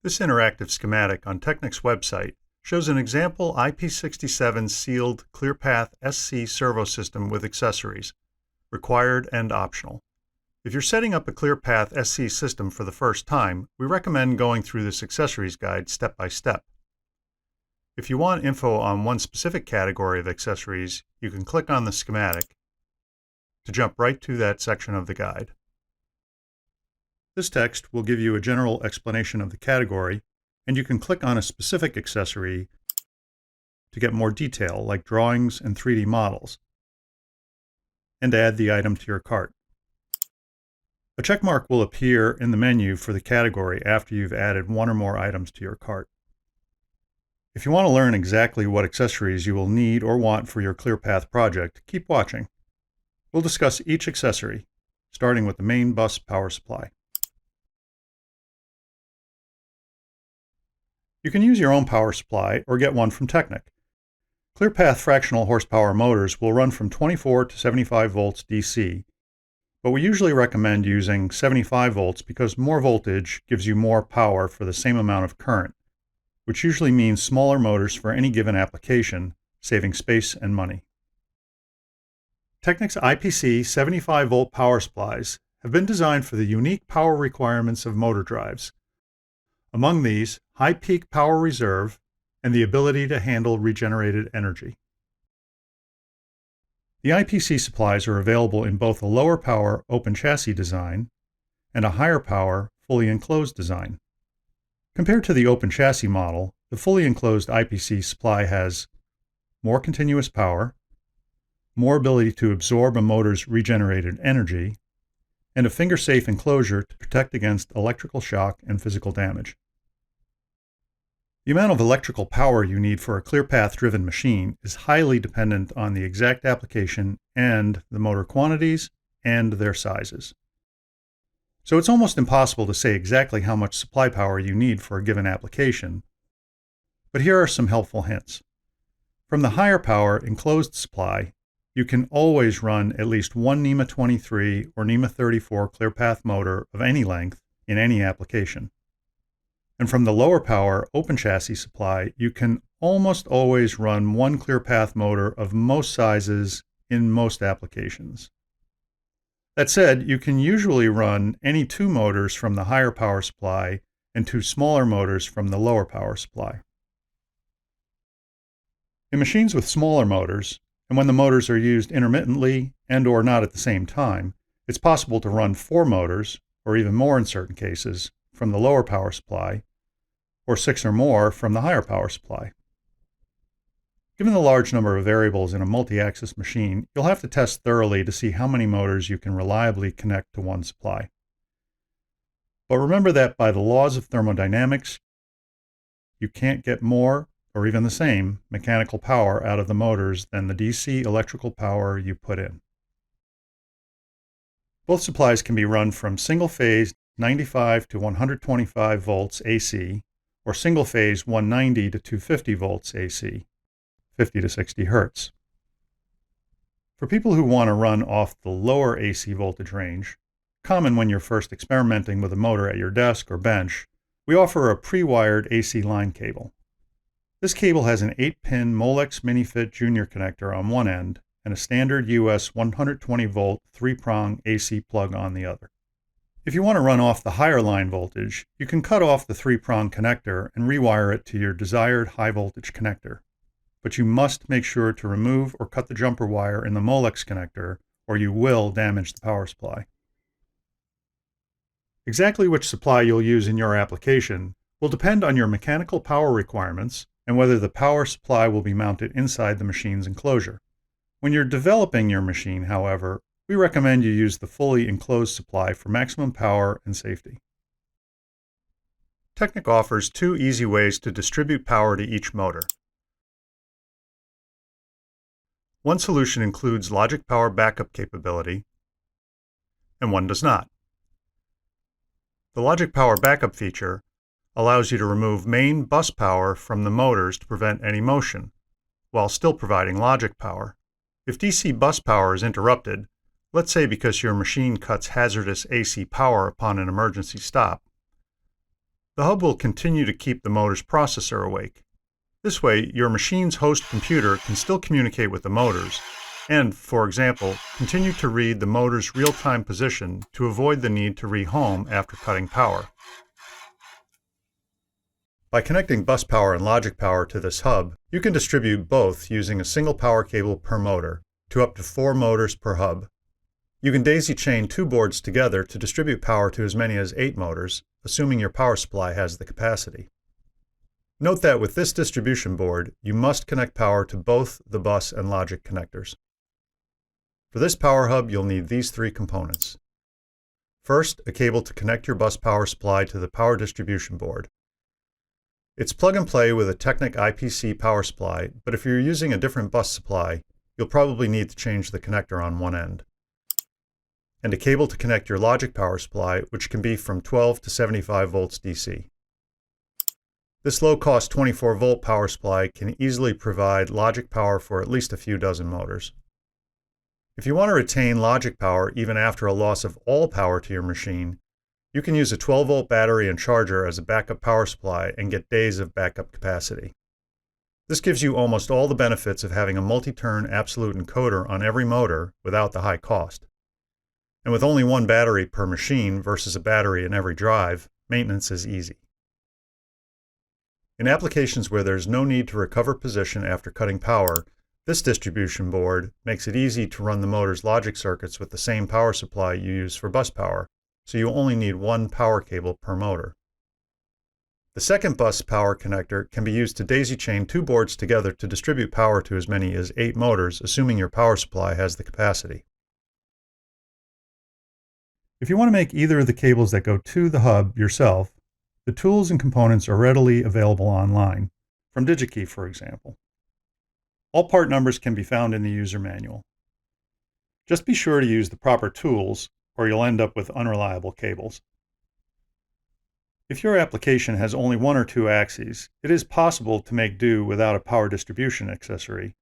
This interactive schematic on Teknic's website shows an example IP67 sealed ClearPath SC servo system with accessories, required and optional. If you're setting up a ClearPath SC system for the first time, we recommend going through this accessories guide step by step. If you want info on one specific category of accessories, you can click on the schematic to jump right to that section of the guide. This text will give you a general explanation of the category, and you can click on a specific accessory to get more detail, like drawings and 3D models, and add the item to your cart. A check mark will appear in the menu for the category after you've added one or more items to your cart. If you want to learn exactly what accessories you will need or want for your ClearPath project, keep watching. We'll discuss each accessory, starting with the main bus power supply. You can use your own power supply or get one from Teknic. ClearPath fractional horsepower motors will run from 24 to 75 volts DC, but we usually recommend using 75 volts because more voltage gives you more power for the same amount of current, which usually means smaller motors for any given application, saving space and money. Teknic's IPC 75 volt power supplies have been designed for the unique power requirements of motor drives. Among these, high peak power reserve and the ability to handle regenerated energy. The IPC supplies are available in both a lower power open chassis design and a higher power fully enclosed design. Compared to the open chassis model, the fully enclosed IPC supply has more continuous power, more ability to absorb a motor's regenerated energy, and a finger-safe enclosure to protect against electrical shock and physical damage. The amount of electrical power you need for a ClearPath-driven machine is highly dependent on the exact application and the motor quantities and their sizes. So it's almost impossible to say exactly how much supply power you need for a given application, but here are some helpful hints. From the higher power enclosed supply, you can always run at least one NEMA 23 or NEMA 34 ClearPath motor of any length in any application. And from the lower power open chassis supply, you can almost always run one ClearPath motor of most sizes in most applications. That said, you can usually run any two motors from the higher power supply and two smaller motors from the lower power supply. In machines with smaller motors, and when the motors are used intermittently and/or not at the same time, it's possible to run 4 motors, or even more in certain cases, from the lower power supply, or 6 or more from the higher power supply. Given the large number of variables in a multi-axis machine, you'll have to test thoroughly to see how many motors you can reliably connect to one supply. But remember that by the laws of thermodynamics, you can't get more, or even the same, mechanical power out of the motors than the DC electrical power you put in. Both supplies can be run from single-phase 95 to 125 volts AC, or single-phase 190 to 250 volts AC, 50 to 60 hertz. For people who want to run off the lower AC voltage range, common when you're first experimenting with a motor at your desk or bench, we offer a pre-wired AC line cable. This cable has an 8-pin Molex MiniFit Junior connector on one end and a standard US 120-volt 3-prong AC plug on the other. If you want to run off the higher line voltage, you can cut off the 3-prong connector and rewire it to your desired high-voltage connector. But you must make sure to remove or cut the jumper wire in the Molex connector, or you will damage the power supply. Exactly which supply you'll use in your application will depend on your mechanical power requirements and whether the power supply will be mounted inside the machine's enclosure. When you're developing your machine, however, we recommend you use the fully enclosed supply for maximum power and safety. Teknic offers 2 easy ways to distribute power to each motor. One solution includes logic power backup capability, and one does not. The logic power backup feature allows you to remove main bus power from the motors to prevent any motion, while still providing logic power. If DC bus power is interrupted, let's say because your machine cuts hazardous AC power upon an emergency stop, The hub will continue to keep the motor's processor awake. This way, your machine's host computer can still communicate with the motors and, for example, continue to read the motor's real-time position to avoid the need to rehome after cutting power. By connecting bus power and logic power to this hub, you can distribute both using a single power cable per motor to up to 4 motors per hub. You can daisy chain 2 boards together to distribute power to as many as 8 motors, assuming your power supply has the capacity. Note that with this distribution board, you must connect power to both the bus and logic connectors. For this power hub, you'll need these 3 components. First, a cable to connect your bus power supply to the power distribution board. It's plug and play with a Teknic IPC power supply, but if you're using a different bus supply, you'll probably need to change the connector on one end. And a cable to connect your logic power supply, which can be from 12 to 75 volts DC. This low-cost 24-volt power supply can easily provide logic power for at least a few dozen motors. If you want to retain logic power even after a loss of all power to your machine, you can use a 12-volt battery and charger as a backup power supply and get days of backup capacity. This gives you almost all the benefits of having a multi-turn absolute encoder on every motor without the high cost. And with only one battery per machine versus a battery in every drive, maintenance is easy. In applications where there's no need to recover position after cutting power, this distribution board makes it easy to run the motor's logic circuits with the same power supply you use for bus power, so you only need 1 power cable per motor. The second bus power connector can be used to daisy chain 2 boards together to distribute power to as many as 8 motors, assuming your power supply has the capacity. If you want to make either of the cables that go to the hub yourself, the tools and components are readily available online, from DigiKey, for example. All part numbers can be found in the user manual. Just be sure to use the proper tools, or you'll end up with unreliable cables. If your application has only 1 or 2 axes, it is possible to make do without a power distribution accessory,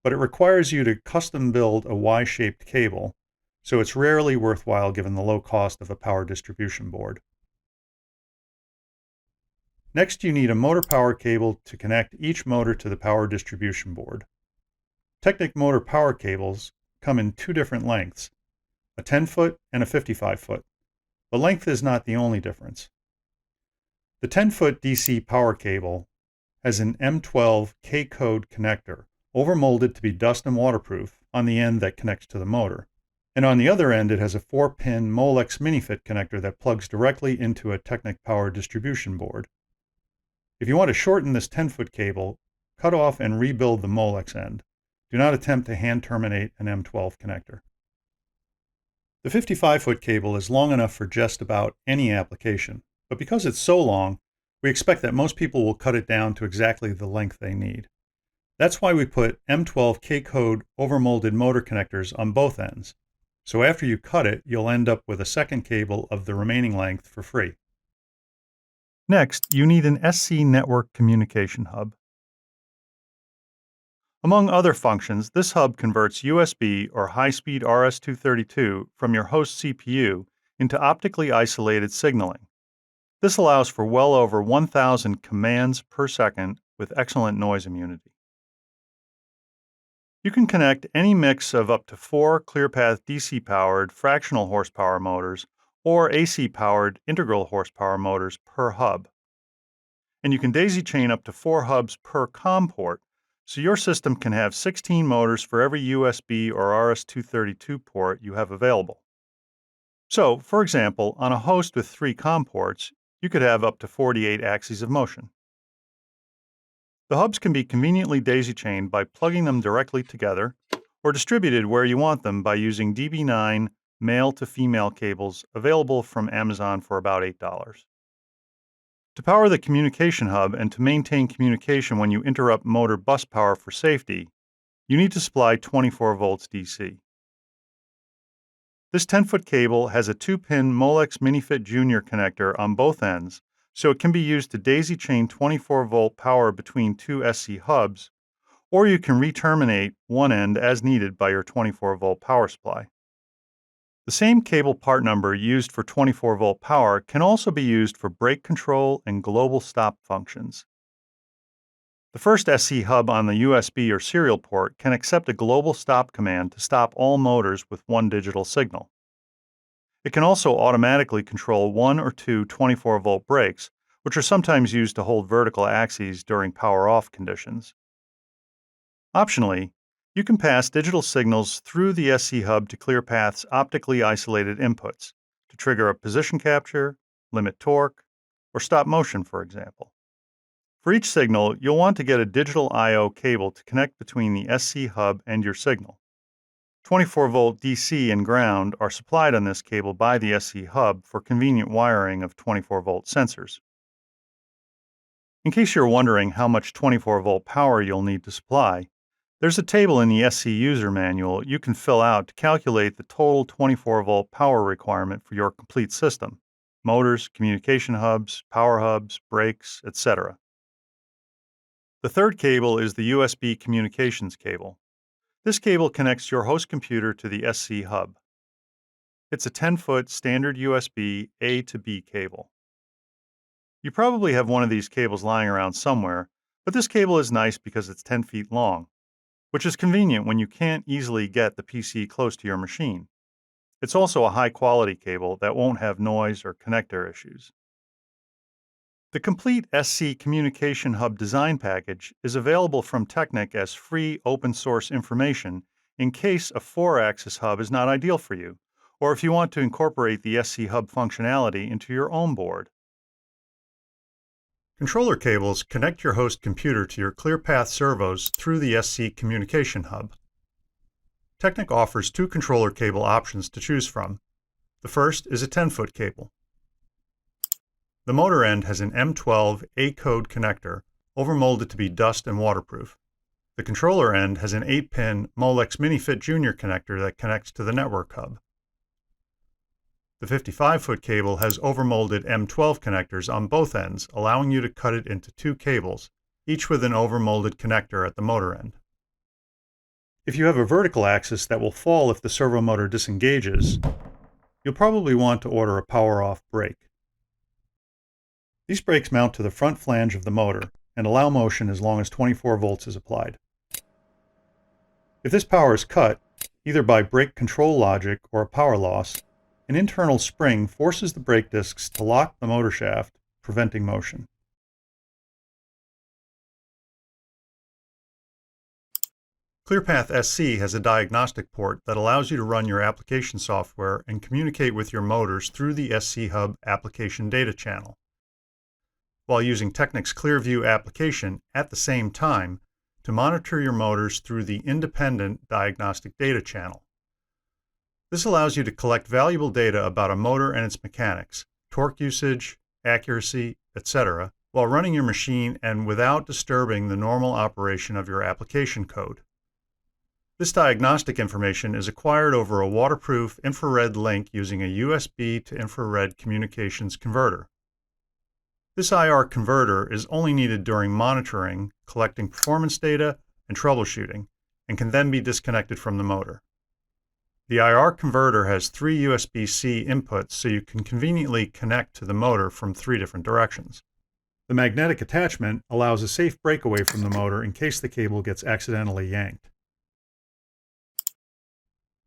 but it requires you to custom build a Y-shaped cable, so it's rarely worthwhile given the low cost of a power distribution board. Next, you need a motor power cable to connect each motor to the power distribution board. Teknic motor power cables come in 2 different lengths, a 10-foot and a 55-foot. The length is not the only difference. The 10-foot DC power cable has an M12 K-code connector, overmolded to be dust and waterproof, on the end that connects to the motor. And on the other end, it has a 4-pin Molex minifit connector that plugs directly into a Teknic power distribution board. If you want to shorten this 10-foot cable, cut off and rebuild the Molex end. Do not attempt to hand terminate an M12 connector. The 55-foot cable is long enough for just about any application, but because it's so long, we expect that most people will cut it down to exactly the length they need. That's why we put M12 K-code overmolded motor connectors on both ends. So after you cut it, you'll end up with a second cable of the remaining length for free. Next, you need an SC network communication hub. Among other functions, this hub converts USB or high-speed RS-232 from your host CPU into optically isolated signaling. This allows for well over 1,000 commands per second with excellent noise immunity. You can connect any mix of up to 4 ClearPath DC-powered fractional horsepower motors or AC-powered integral horsepower motors per hub. And you can daisy chain up to 4 hubs per COM port, so your system can have 16 motors for every USB or RS-232 port you have available. So, for example, on a host with 3 COM ports, you could have up to 48 axes of motion. The hubs can be conveniently daisy-chained by plugging them directly together, or distributed where you want them by using DB9 male-to-female cables available from Amazon for about $8. To power the communication hub and to maintain communication when you interrupt motor bus power for safety, you need to supply 24 volts DC. This 10-foot cable has a 2-pin Molex minifit Junior connector on both ends, so it can be used to daisy chain 24-volt power between 2 SC hubs, or you can re-terminate one end as needed by your 24-volt power supply. The same cable part number used for 24-volt power can also be used for brake control and global stop functions. The first SC hub on the USB or serial port can accept a global stop command to stop all motors with one digital signal. It can also automatically control one or two 24-volt brakes, which are sometimes used to hold vertical axes during power-off conditions. Optionally, you can pass digital signals through the SC hub to ClearPath's optically isolated inputs to trigger a position capture, limit torque, or stop motion, for example. For each signal, you'll want to get a digital I/O cable to connect between the SC hub and your signal. 24-volt DC and ground are supplied on this cable by the SC hub for convenient wiring of 24-volt sensors. In case you're wondering how much 24-volt power you'll need to supply, there's a table in the SC user manual you can fill out to calculate the total 24-volt power requirement for your complete system: motors, communication hubs, power hubs, brakes, etc. The third cable is the USB communications cable. This cable connects your host computer to the SC hub. It's a 10-foot standard USB A to B cable. You probably have one of these cables lying around somewhere, but this cable is nice because it's 10 feet long, which is convenient when you can't easily get the PC close to your machine. It's also a high-quality cable that won't have noise or connector issues. The complete SC Communication Hub design package is available from Teknic as free open-source information in case a 4-axis hub is not ideal for you, or if you want to incorporate the SC Hub functionality into your own board. Controller cables connect your host computer to your ClearPath servos through the SC Communication Hub. Teknic offers two controller cable options to choose from. The first is a 10-foot cable. The motor end has an M12 A-code connector, overmolded to be dust and waterproof. The controller end has an 8-pin Molex MiniFit Junior connector that connects to the network hub. The 55-foot cable has overmolded M12 connectors on both ends, allowing you to cut it into two cables, each with an overmolded connector at the motor end. If you have a vertical axis that will fall if the servo motor disengages, you'll probably want to order a power-off brake. These brakes mount to the front flange of the motor and allow motion as long as 24 volts is applied. If this power is cut, either by brake control logic or a power loss, an internal spring forces the brake discs to lock the motor shaft, preventing motion. ClearPath SC has a diagnostic port that allows you to run your application software and communicate with your motors through the SC Hub application data channel, while using Teknic's ClearView application at the same time to monitor your motors through the independent diagnostic data channel. This allows you to collect valuable data about a motor and its mechanics, torque usage, accuracy, etc., while running your machine and without disturbing the normal operation of your application code. This diagnostic information is acquired over a waterproof infrared link using a USB to infrared communications converter. This IR converter is only needed during monitoring, collecting performance data, and troubleshooting, and can then be disconnected from the motor. The IR converter has 3 USB-C inputs, so you can conveniently connect to the motor from 3 different directions. The magnetic attachment allows a safe breakaway from the motor in case the cable gets accidentally yanked.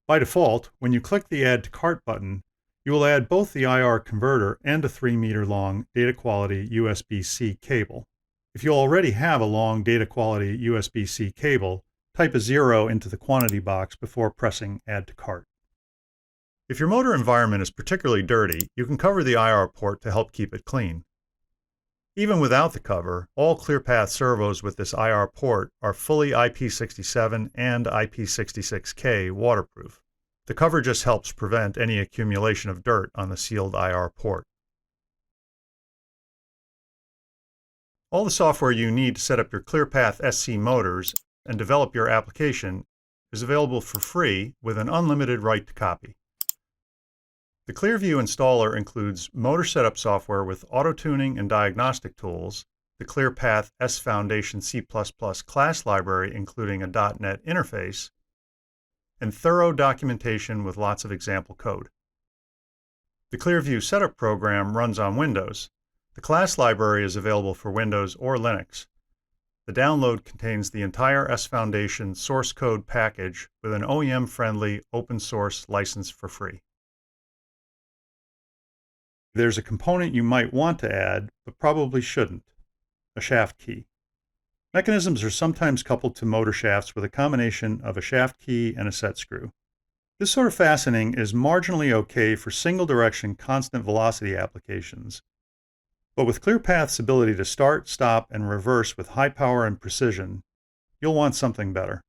By default, when you click the Add to Cart button, you will add both the IR converter and a 3-meter-long data quality USB-C cable. If you already have a long data quality USB-C cable, type a 0 into the quantity box before pressing Add to Cart. If your motor environment is particularly dirty, you can cover the IR port to help keep it clean. Even without the cover, all ClearPath servos with this IR port are fully IP67 and IP66K waterproof. The cover just helps prevent any accumulation of dirt on the sealed IR port. All the software you need to set up your ClearPath SC motors and develop your application is available for free with an unlimited right to copy. The ClearView installer includes motor setup software with auto-tuning and diagnostic tools, the ClearPath S Foundation C++ class library including a .NET interface, and thorough documentation with lots of example code. The ClearView setup program runs on Windows. The class library is available for Windows or Linux. The download contains the entire S-Foundation source code package with an OEM-friendly open source license for free. There's a component you might want to add, but probably shouldn't: a shaft key. Mechanisms are sometimes coupled to motor shafts with a combination of a shaft key and a set screw. This sort of fastening is marginally okay for single-direction constant velocity applications, but with ClearPath's ability to start, stop, and reverse with high power and precision, you'll want something better.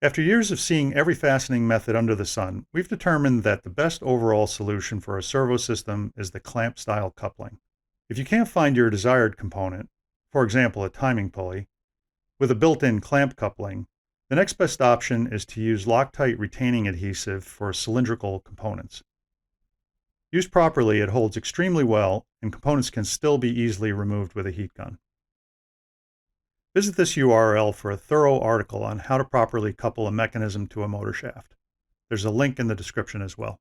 After years of seeing every fastening method under the sun, we've determined that the best overall solution for a servo system is the clamp-style coupling. If you can't find your desired component, for example a timing pulley, with a built-in clamp coupling, the next best option is to use Loctite retaining adhesive for cylindrical components. Used properly, it holds extremely well, and components can still be easily removed with a heat gun. Visit this URL for a thorough article on how to properly couple a mechanism to a motor shaft. There's a link in the description as well.